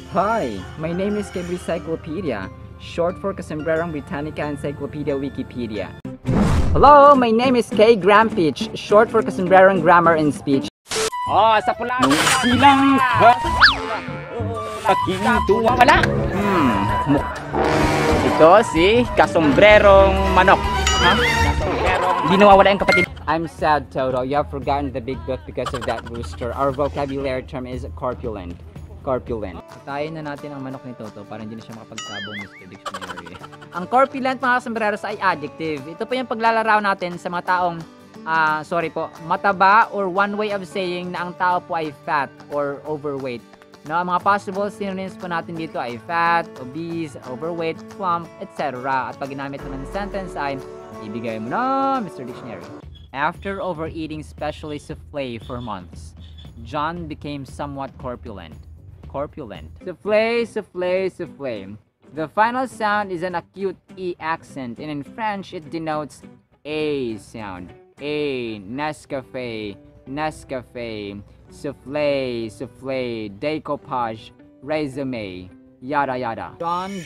Hi, my name is Encyclopedia, short for Casombrerong Britannica Encyclopedia Wikipedia. Hello, my name is K. Grampich, short for Casombrerong Grammar and Speech. Sa pula. Silang aking tuwa wala. Ito si Kasombrerong Manok. Ha? Di nawawala yung kapatid. I'm sad, Toto. You have forgotten the big book because of that rooster. Our vocabulary term is corpulent. Corpulent. Tayo na natin ang manok ni Toto para hindi na siya makapagtabong Mr. Dictionary. Ang corpulent, mga sombreros, ay adjective. Ito po yung paglalaraw natin sa mga taong mataba, or one way of saying na ang tao po ay fat or overweight. No, ang mga possible synonyms po natin dito ay fat, obese, overweight, plump, etc. At pag ginamit naman ng sentence ay ibigay mo na, Mr. Dictionary. After overeating specially souffle for months, John became somewhat corpulent. Corpulent. Souffle, souffle, souffle. The final sound is an acute E accent, and in French it denotes A sound. A, Nescafe, Nescafe, souffle, souffle, decoupage, resume, yada yada.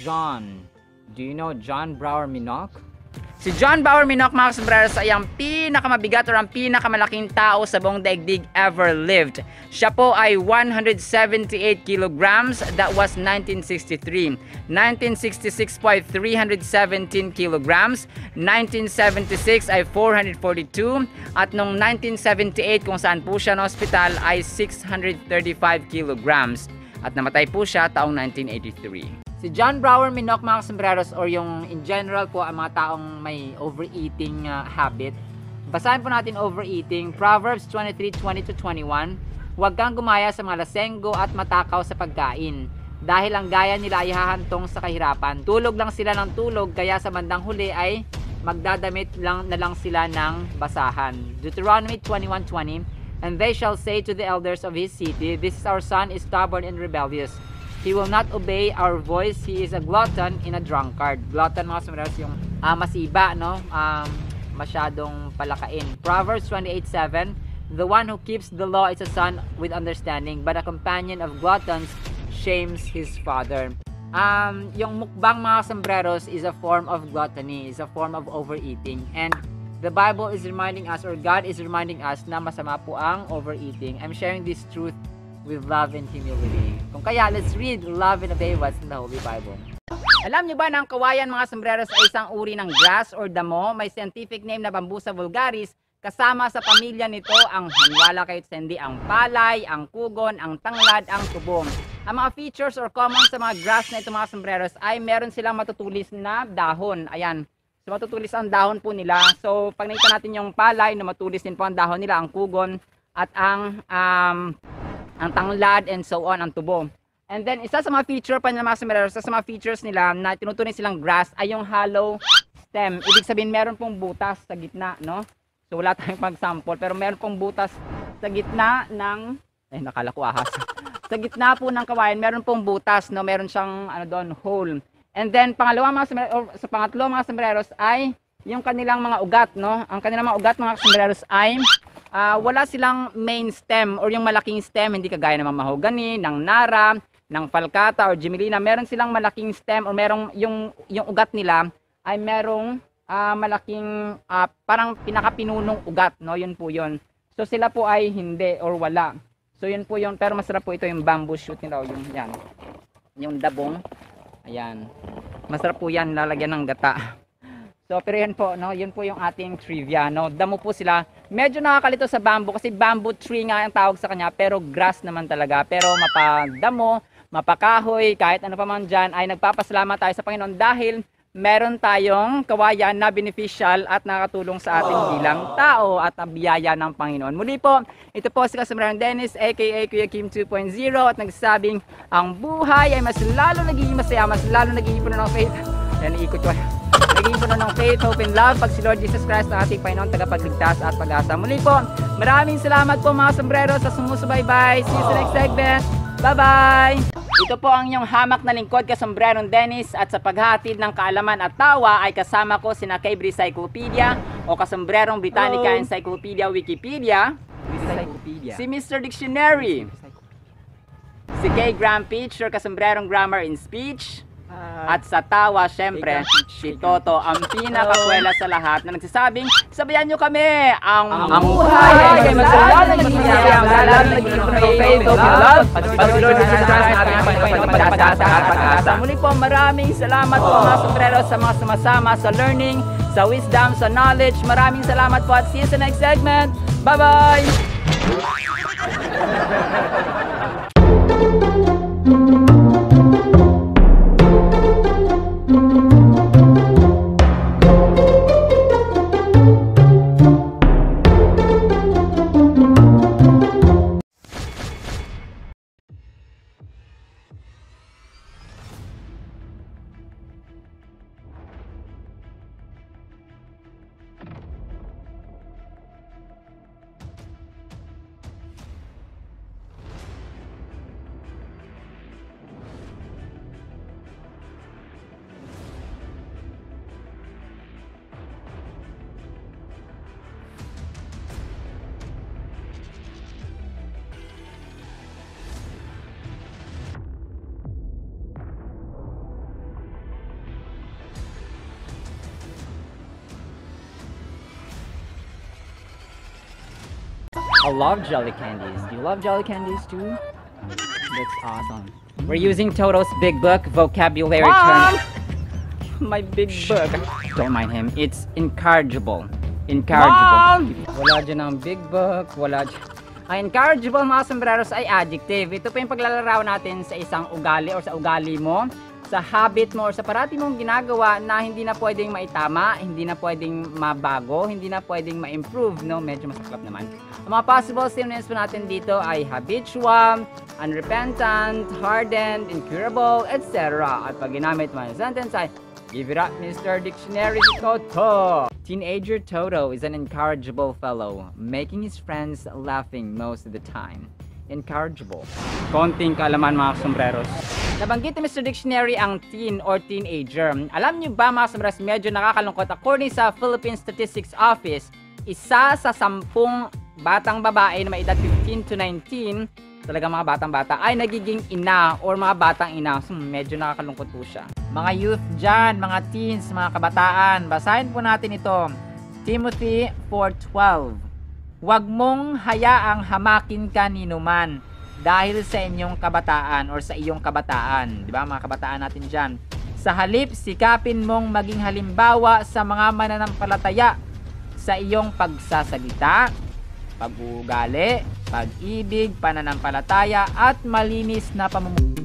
John. Do you know John Brower Minock? Si John Brower Minock, mga sombreros, ay ang pinakamabigat or ang pinakamalaking tao sa buong daigdig ever lived. Siya po ay 178 kilograms. That was 1963. 1966 po ay 317 kilograms. 1976 ay 442. At noong 1978 kung saan po siya na hospital ay 635 kilograms. At namatay po siya taong 1983. Si John Brower Minock, mga sombreros, or yung in general po ang mga taong may overeating habit. Basahin po natin overeating. Proverbs 23:20-21. Huwag kang gumaya sa mga lasenggo at matakaw sa pagkain, dahil ang gaya nila ay hahantong sa kahirapan. Tulog lang sila ng tulog, kaya sa bandang huli ay magdadamit lang sila ng basahan. Deuteronomy 21:20. And they shall say to the elders of his city, this is our son, is stubborn and rebellious. He will not obey our voice. He is a glutton and a drunkard. Glutton, mga sombreros, yung masiba, no? Masyadong palakain. Proverbs 28:7. The one who keeps the law is a son with understanding, but a companion of gluttons shames his father. Yung mukbang, mga sombreros, is a form of gluttony, is a form of overeating. And the Bible is reminding us, or God is reminding us, na masama po ang overeating. I'm sharing this truth with love and humility. Kung kaya, let's read, love, and obey what's in the Holy Bible. Alam niyo ba na ang kawayan, mga sombreros, ay isang uri ng grass or damo? May scientific name na Bambusa vulgaris. Kasama sa pamilya nito ang haniwala kahit hindi, ang palay, ang kugon, ang tanglad, ang tubo. Ang mga features or common sa mga grass na ito, mga sombreros, ay meron silang matutulis na dahon. Ayan. So matutulis ang dahon po nila. So pag nakita natin yung palay na matulis din po ang dahon nila, ang kugon at ang tanglad and so on, ang tubo. And then isa sa mga feature pa ng mga sombreros, isa sa mga features nila na tinuturing silang grass ay yung hollow stem. Ibig sabihin meron pong butas sa gitna, no? So wala tayong pag-sample, pero meron pong butas sa gitna ng nakala ko ahas. Sa gitna po ng kawayan meron pong butas, no? Meron siyang hole. And then pangatlo, mga sombreros ay yung kanilang mga ugat, no? Ang kanilang mga ugat, mga sombreros, ay wala silang main stem or yung malaking stem, hindi kagaya ng mahogany, ng nara, ng falcata or gimilina. Meron silang malaking stem or merong yung ugat nila ay merong malaking parang pinakapinunong ugat, no? Yun po yun. So sila po ay hindi or wala. So yun po yun, pero masarap po ito yung bamboo shoot nila, yung yan. Yung dabong. Ayan. Masarap po yan, lalagyan ng gata. So, pero yan po, no? Yun po yung ating trivia, no? Damo po sila. Medyo nakakalito sa bamboo kasi bamboo tree nga ang tawag sa kanya, pero grass naman talaga. Pero mapadamo, mapakahoy, kahit ano pa man dyan, ay nagpapasalamat tayo sa Panginoon dahil meron tayong kawayan na beneficial at nakatulong sa ating bilang tao at ang biyaya ng Panginoon. Muli po, ito po si Kasombrerong Dennis, aka Kuya Kim 2.0, at nagsasabing ang buhay ay mas lalo nagiging masaya, mas lalo nagiging puno ng faith. Yan, iikot ko. Naging puno ng faith, hope, and love pag si Lord Jesus Christ ang ating Panginoon, tagapagligtas at pag-asa. Muli po, maraming salamat po, mga sombrero, sa sumusubaybay. See you sa next segment. Bye-bye! Ito po ang inyong hamak na lingkod, Kasombrerong Dennis, at sa paghatid ng kaalaman at tawa ay kasama ko sina Cable Encyclopedia o Kasombrerong Britannica Encyclopedia Wikipedia, si Mr. Dictionary. Si Kay Grampich, your kasombrerong grammar in speech. At sa tawa, syempre, si Toto, ang pinakakwela sa lahat na nagsasabing, sabayan nyo kami! Ang buhay ay masaya na nangyayari ang lahat ng faith of love pag-Lord Jesus Christ natin ang pagpapagasa at pag-asa. Muli po, maraming salamat po mga sombreros sa mga sumasama sa learning, sa wisdom, sa knowledge. Maraming salamat po at see you sa next segment. Bye-bye! I love jelly candies. Do you love jelly candies too? That's awesome. We're using Toto's big book vocabulary terms. My big book. Don't mind him. It's incorrigible. Incorrigible. Wala dyan ang big book. Wala dyan. Ang incorrigible mga sombreros ay adjective. Ito po yung paglalarawan natin sa isang ugali or sa ugali mo, sa habit mo or sa parati mong ginagawa na hindi na pwedeng maitama, hindi na pwedeng mabago, hindi na pwedeng ma-improve, no? Medyo masaklap naman. Ang mga possible synonyms po natin dito ay habitual, unrepentant, hardened, incurable, etc. At pag ginamit mo ang sentence ay, give it up, Mr. Dictionary Toto. Teenager Toto is an incorrigible fellow, making his friends laughing most of the time. Incorrigible. Konting kaalaman mga sombreros. Nabanggit ni Mr. Dictionary ang teen or teenager. Alam niyo ba mga sombreros, medyo nakakalungkot. According sa Philippine Statistics Office, isa sa 10 batang babae na may edad 15 to 19, talaga mga batang-bata, ay nagiging ina or mga batang ina. Medyo nakakalungkot po siya. Mga youth dyan, mga teens, mga kabataan, basahin po natin ito. Timothy 4:12. Huwag mong hayaang hamakin ka ni numan dahil sa inyong kabataan or sa iyong kabataan. Di ba mga kabataan natin dyan? Sa halip, sikapin mong maging halimbawa sa mga mananampalataya sa iyong pagsasalita, pag-uugali, pag-ibig, pananampalataya at malinis na pamumuhay.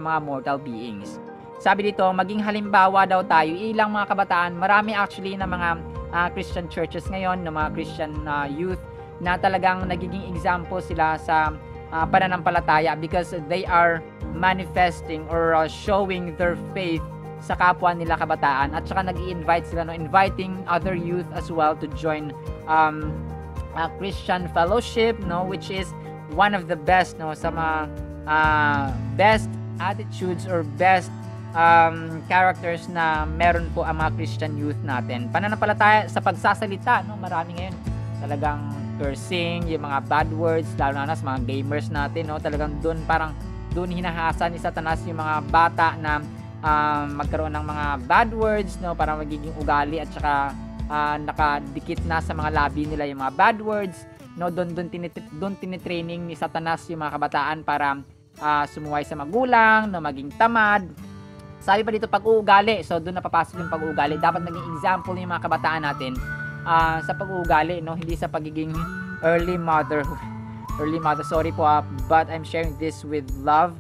Mga mortal beings. Sabi dito, maging halimbawa daw tayo. Ilang mga kabataan, marami actually na mga Christian churches ngayon, na mga Christian youth na talagang nagiging example sila sa pananampalataya because they are manifesting or showing their faith sa kapwa nila kabataan at saka nag-i-invite sila, no, inviting other youth as well to join Christian fellowship, no, which is one of the best, no, sa mga best attitudes or best characters na meron po ang mga Christian youth natin. Pananampalataya sa pagsasalita, no? Marami ngayon talagang cursing, yung mga bad words, lalo na sa mga gamers natin, no? Talagang doon hinahasa ni Satanas yung mga bata na magkaroon ng mga bad words, no? Para magiging ugali at saka nakadikit na sa mga labi nila yung mga bad words, no? Doon tinitraining ni Satanas yung mga kabataan para sumuway sa magulang, no, maging tamad, Sabi pa dito, pag-uugali. So, doon napapasok yung pag-uugali. Dapat naging example yung mga kabataan natin sa pag-uugali, no? Hindi sa pagiging early motherhood. Early mother, sorry po, but I'm sharing this with love.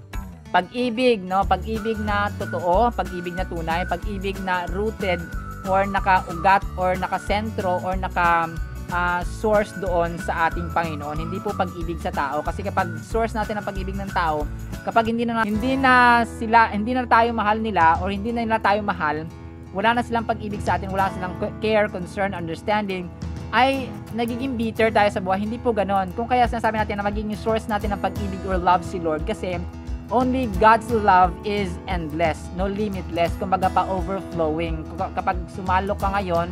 Pag-ibig, no? Pag-ibig na totoo, pag-ibig na tunay, pag-ibig na rooted or naka-ugat or naka-sentro or source doon sa ating Panginoon. Hindi po pag-ibig sa tao, kasi kapag source natin ang pag-ibig ng tao, kapag hindi na tayo mahal nila or hindi na nila tayo mahal, wala na silang pag-ibig sa atin, wala silang care, concern, understanding, ay nagiging bitter tayo sa buhay. Hindi po ganon. Kung kaya sinasabi natin na magiging source natin ng pag-ibig or love si Lord, kasi only God's love is endless, no limitless, kumbaga pa overflowing. Kapag sumalok ka ngayon,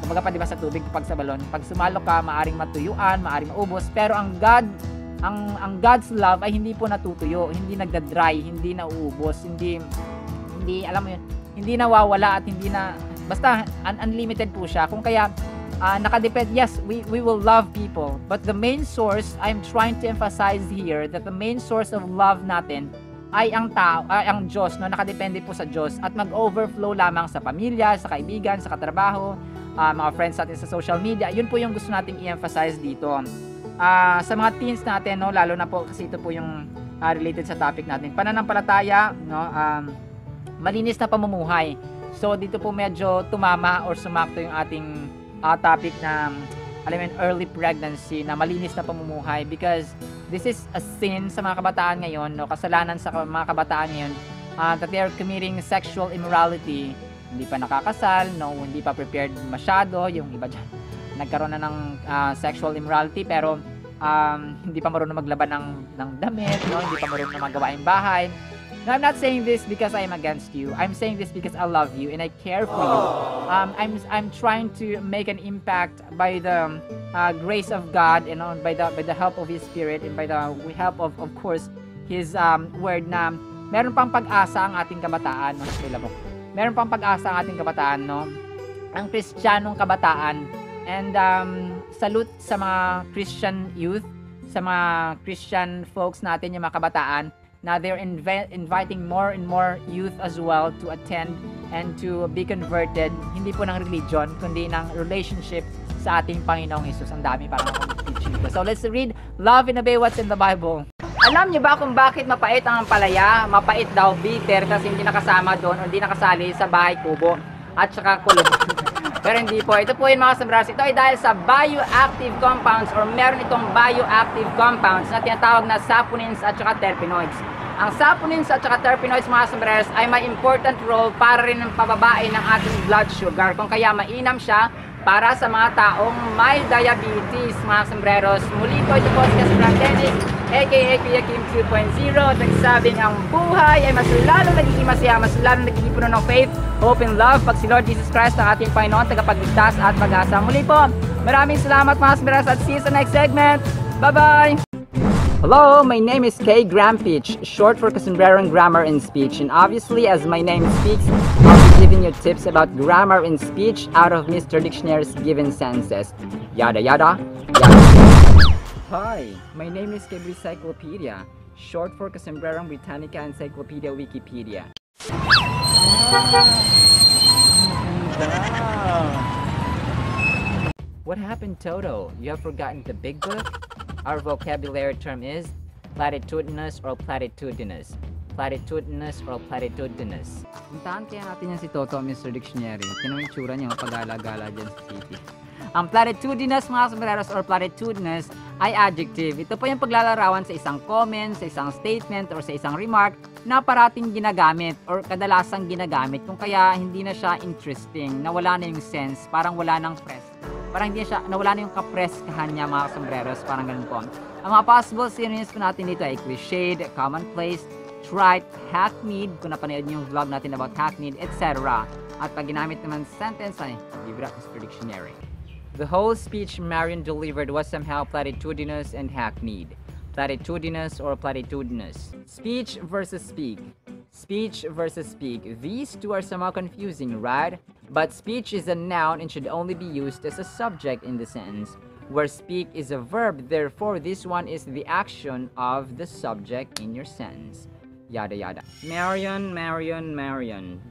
kumbaga pa diba sa tubig, kapag sa balon, pag sumalok ka, maaring matuyuan, maaring maubos, pero ang God's love ay hindi po natutuyo, hindi nagda-dry, hindi nauubos, hindi alam mo yun, hindi nawawala at hindi na, basta unlimited po siya. Kung kaya nakadepend, yes, we will love people, but the main source, I'm trying to emphasize here that the main source of love natin ay ang tao, ang Diyos, no? Nakadepende po sa Diyos at mag-overflow lamang sa pamilya, sa kaibigan, sa katrabaho, mga friends natin sa social media. Yun po yung gusto nating i-emphasize dito. Sa mga teens natin, no, lalo na po kasi ito po yung related sa topic natin, pananampalataya, no, malinis na pamumuhay. So dito po medyo tumama or sumakto yung ating topic na early pregnancy, na malinis na pamumuhay, because this is a sin sa mga kabataan ngayon, no, kasalanan sa mga kabataan ngayon, that they are committing sexual immorality. Hindi pa nakakasal, no, hindi pa prepared masyado, yung iba dyan nagkaroon na ng sexual immorality, pero hindi pa marunong maglaban ng damit, no, hindi pa marunong na magawa yung bahay. No, I'm not saying this because I'm against you. I'm saying this because I love you and I care for you. I'm trying to make an impact by the grace of God, and by the help of His Spirit, and by the help of course His word, na meron pang pag-asa ang ating kabataan, no? Meron pang pag-asa ang ating kabataan, no? Ang Kristiyanong kabataan. And salute sa mga Christian youth, sa mga Christian folks natin, yung mga kabataan, na they're inviting more and more youth as well to attend and to be converted, hindi po ng religion, kundi ng relationship sa ating Panginoong Jesus. Ang dami parang teaching ko. So let's read Love and Obey What's in the Bible. Alam niyo ba kung bakit mapait ang palaya? Mapait daw, bitter, kasi hindi nakasama doon o hindi nakasali sa bahay kubo at saka kulog. Pero hindi po. Ito po yung mga sombreros. Ito ay dahil sa bioactive compounds, or meron itong bioactive compounds na tinatawag na saponins at saka terpenoids. Ang saponins at saka terpenoids, mga sombreros, ay may important role para rin ng pababae ng ating blood sugar. Kung kaya mainam siya para sa mga taong may diabetes, mga sombreros. Muli po, ito po si Kasbrand Dennis, aka Kuya Kim 2.0, nagsasabing ang buhay ay mas lalong nagiging masaya, mas lalong nagiging puno ng faith, hope and love pag si Lord Jesus Christ ang ating Panginoon, tagapagligtas at pag-asa. Muli po, maraming salamat mga sombreros, at see you sa next segment. Bye-bye! Hello, my name is Kay Grampich, short for Kasombreron Grammar and Speech, and obviously, as my name speaks, I'll be giving you tips about grammar and speech out of Mr. Dictionary's given sentences. Yada yada, yada. Hi, my name is Kay Encyclopedia, short for Kasombreron Britannica Encyclopedia Wikipedia. What happened, Toto? You have forgotten the big book? Our vocabulary term is platitudinous or platitudinous. Platitudinous or platitudinous. Puntahan kaya natin yan si Toto, Mr. Dictionary. Tinong itsura niya, pag-gala-gala dyan sa city. Ang platitudinous, mga sombreros, or platitudinous ay adjective. Ito po yung paglalarawan sa isang comment, sa isang statement, or sa isang remark na parating ginagamit or kadalasang ginagamit, kung kaya hindi na siya interesting, nawala na yung sense, parang wala nang press. Parang hindi siya, nawala na yung kapreskahan niya, mga sombreros, parang ganun po. Ang mga possible synonyms po natin dito ay cliched, commonplace, trite, hackneyed, kung napanood niyo yung vlog natin about hackneyed, etc. At pag ginamit naman sa sentence ay Libra Mr. Dictionary. The whole speech Marion delivered was somehow platitudinous and hackneyed. Platitudinous or platitudinous. Speech versus speak. Speech versus speak. These two are somehow confusing, right? But speech is a noun and should only be used as a subject in the sentence, where speak is a verb, therefore this one is the action of the subject in your sentence. yada yada. Marion.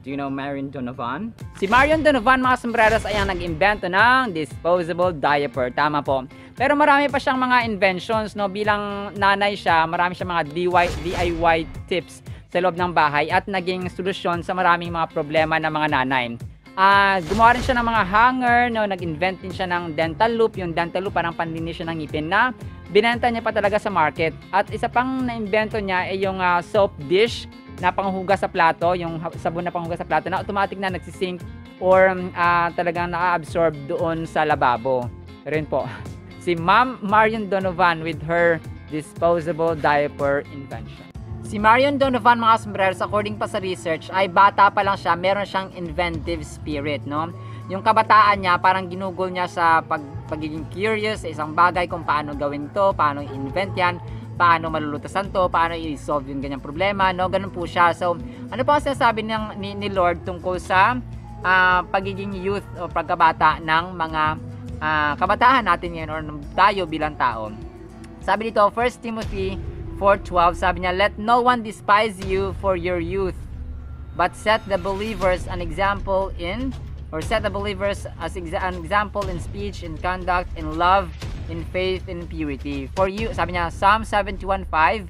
Do you know Marion Donovan? Si Marion Donovan, mga sombreros, ay ang nag-imbento ng disposable diaper. Tama po. Pero marami pa siyang mga inventions, no? Bilang nanay siya, marami siyang mga DIY tips sa loob ng bahay at naging solusyon sa maraming mga problema ng mga nanay. Gumawa rin siya ng mga hanger, no? Nag-invent din siya ng dental loop. Yung dental loop parang panlinis siya ng ngipin na binenta niya pa talaga sa market. At isa pang na-invento niya ay yung soap dish na panghugas sa plato, yung sabon na panghugas sa plato na automatic na nagsisink or talagang na-absorb doon sa lababo. Rin po. Si Ma'am Marion Donovan with her disposable diaper invention. Si Marion Donovan, mga sombreros, according pa sa research, ay bata pa lang siya, meron siyang inventive spirit, no? Yung kabataan niya, parang ginugol niya sa pagiging curious sa isang bagay kung paano gawin to, paano i-invent yan, paano malulutasan to, paano i-solve yung ganyang problema, no? Ganun po siya. So, ano pa ang sinasabi ni Lord tungkol sa pagiging youth o pagkabata ng mga kabataan natin ngayon or tayo bilang tao? Sabi dito, 1 Timothy 4:12, sabi niya, let no one despise you for your youth, but set the believers an example in, or set the believers as an example in speech, in conduct, in love, in faith, in purity. For you, sabi niya, Psalm 71:5,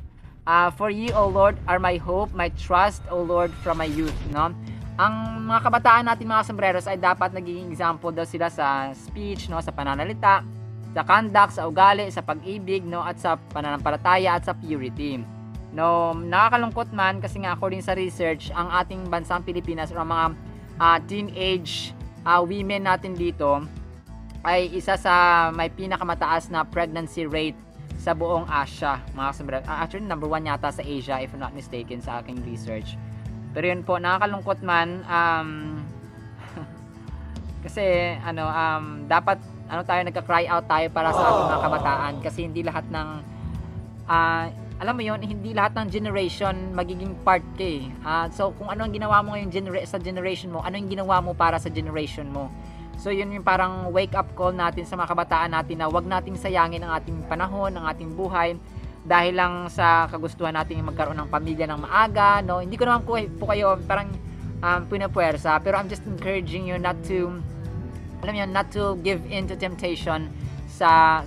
for you, O Lord, are my hope, my trust, O Lord, from my youth. No? Ang mga kabataan natin, mga sombreros, ay dapat naging example daw sila sa speech, no, sa pananalita, sa conduct, sa ugali, sa pag-ibig, no, at sa pananampalataya at sa purity. No, nakakalungkot man kasi nga according sa research, ang ating bansang Pilipinas o mga teenage women natin dito ay isa sa may pinakamataas na pregnancy rate sa buong Asia, mga sombreros. Actually, number 1 yata sa Asia if I'm not mistaken sa aking research. Pero yun po, nakakalungkot man kasi dapat tayo nagka-cry out tayo para sa ating mga kabataan kasi hindi lahat ng alam mo yon, hindi lahat ng generation magiging part ka eh. So kung ano ang ginawa mo ngayon sa generation mo, ano yung ginawa mo para sa generation mo. So yun yung parang wake up call natin sa mga kabataan natin na wag nating sayangin ang ating panahon, ang ating buhay dahil lang sa kagustuhan nating magkaroon ng pamilya ng maaga, no? Hindi ko naman po kayo parang pinapuwersa, pero I'm just encouraging you not to not to give in to temptation sa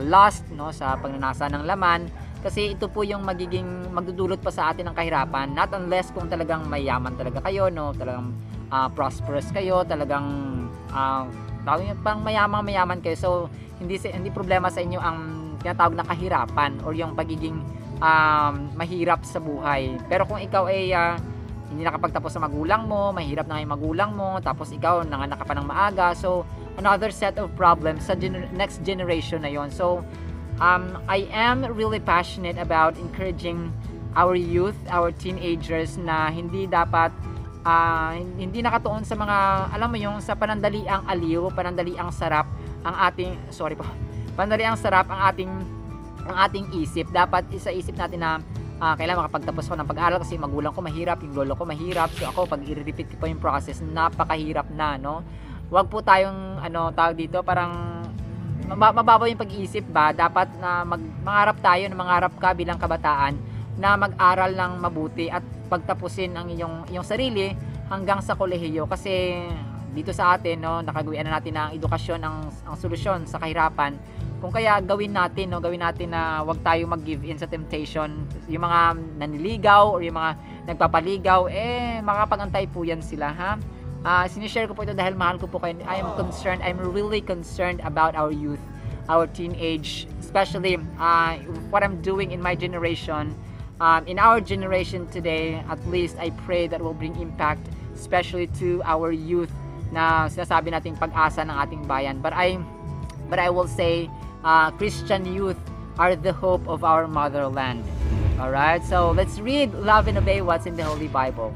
lust, no, sa pagnanasa ng laman, kasi ito po yung magdudulot pa sa atin ng kahirapan, not unless kung talagang mayaman talaga kayo, no, talagang prosperous kayo, talagang pang mayaman kayo. So hindi problema sa inyo ang tinatawag na kahirapan or yung pagiging mahirap sa buhay. Pero kung ikaw ay hindi nakapagtapos sa magulang mo, mahirap na yung magulang mo, tapos ikaw nanganak ka pa ng maaga, so another set of problems sa next generation na yon. So I am really passionate about encouraging our youth, our teenagers na hindi dapat hindi nakatuon sa mga, alam mo yung sa panandaliang aliw, panandaliang sarap ang ating panandaliang sarap ang ating isip. Dapat isa-isip natin na kailangan makapagtapos ko ng pag-aaral kasi magulang ko mahirap, yung lolo ko mahirap, so ako pag i-repeat ko pa yung process, napakahirap na, no? Huwag po tayong tawag dito, parang mababaw yung pag-iisip ba? Dapat na mangarap tayo, na mangarap ka bilang kabataan na mag-aral ng mabuti at pagtapusin ang iyong sarili hanggang sa kolehiyo, kasi dito sa atin, no, nakagawian na natin na ang edukasyon ang solusyon sa kahirapan. Kung kaya gawin natin na wag tayo mag-give in sa temptation. Yung mga naniligaw or yung mga nagpapaligaw, makapag-antay po yan sila, ha? Sinishare ko po ito dahil mahal ko po kayo. I'm really concerned about our youth, our teenage, especially what I'm doing in my generation. In our generation today, at least I pray that will bring impact, especially to our youth na sinasabi nating pag-asa ng ating bayan. But I will say, Christian youth are the hope of our motherland. Alright, so let's read, love, and obey what's in the Holy Bible.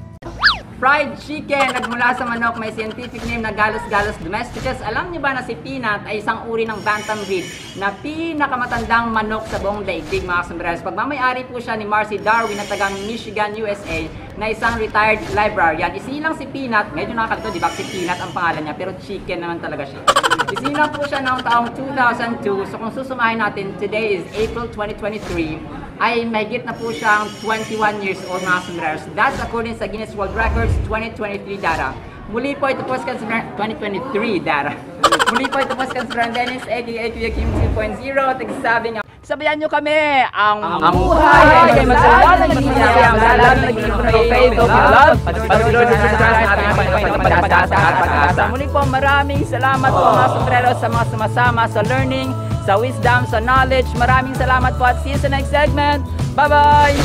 Fried chicken, nagmula sa manok, may scientific name na Gallus gallus domesticus. Alam niyo ba na si Peanut ay isang uri ng bantam breed na pinakamatandang manok sa buong daigdig, mga sombreros? Pagmamayari po siya ni Marcy Darwin na taga Michigan, USA, na isang retired librarian. Isinilang si Peanut, medyo nakakalito, di ba? Si Peanut ang pangalan niya, pero chicken naman talaga siya. Isinilang po siya noong taong 2002. So kung susumahin natin, today is April 2023. ay mahigit na po siyang 21 years old mga sombreros. That's according sa Guinness World Records 2023 data. Muli po ito po sa 2023 data. Muli po ito po sa Dennis aka Kuya Kim 2.0 nagsasabing sabayan nyo kami ang buhay ay magsalala naging masaya ang lahat naging faith of love patuloy na pag-asa. Muli po maraming salamat po mga sombreros sa mga sumasama sa learning, sa wisdom, sa knowledge. Maraming salamat po at see you sa next segment. Bye-bye!